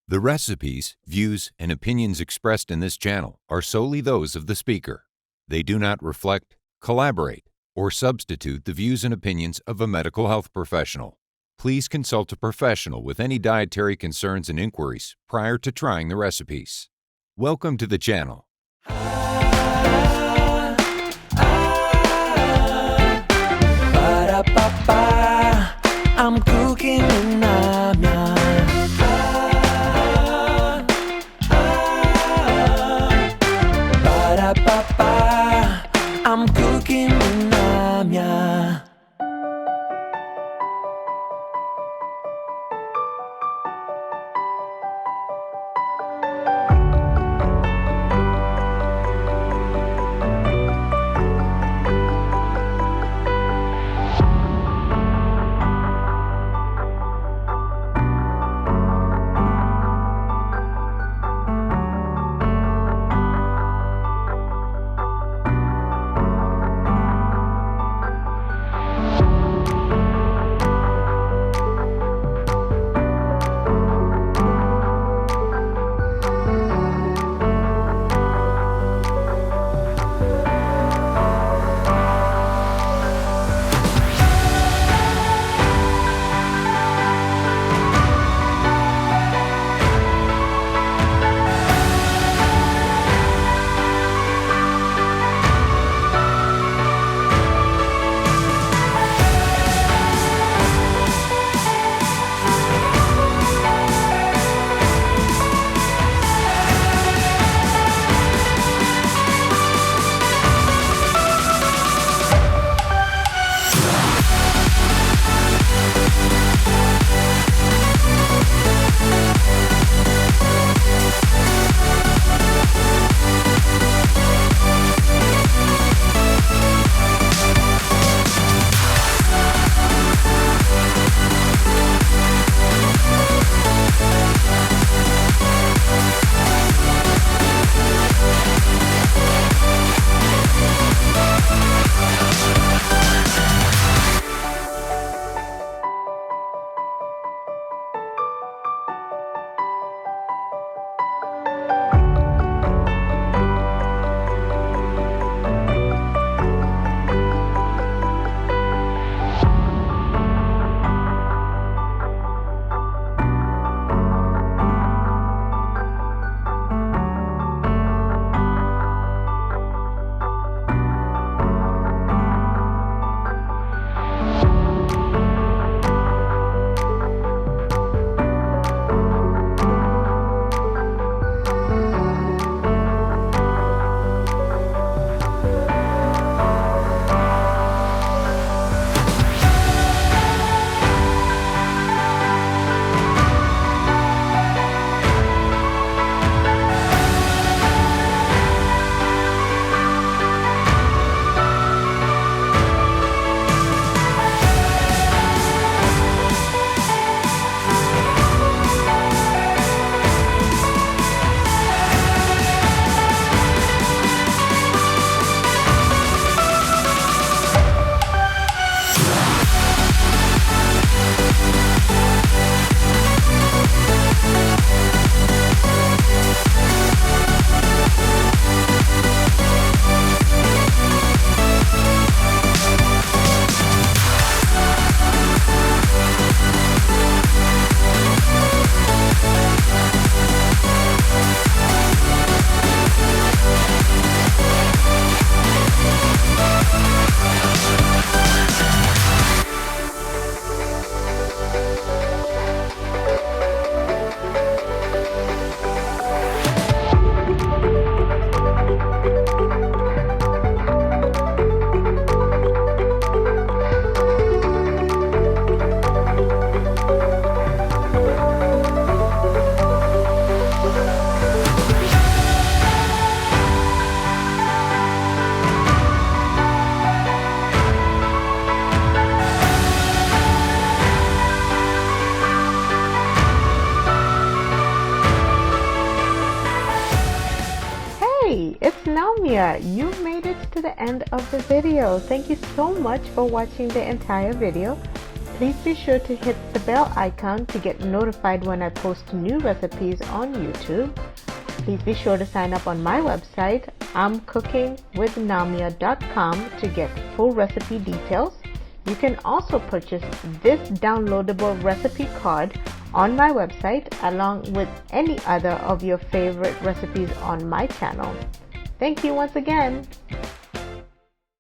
The recipes, views, and opinions expressed in this channel are solely those of the speaker. They do not reflect, collaborate, or substitute the views and opinions of a medical health professional. Please consult a professional with any dietary concerns and inquiries prior to trying the recipes. Welcome to the channel. I'm cooking in Namia. I'm cooking in Namia. Namia, you made it to the end of the video. Thank you so much for watching the entire video. Please be sure to hit the bell icon to get notified when I post new recipes on YouTube. Please be sure to sign up on my website, imcookingwithnamia.com, to get full recipe details. You can also purchase this downloadable recipe card on my website along with any other of your favorite recipes on my channel. Thank you once again.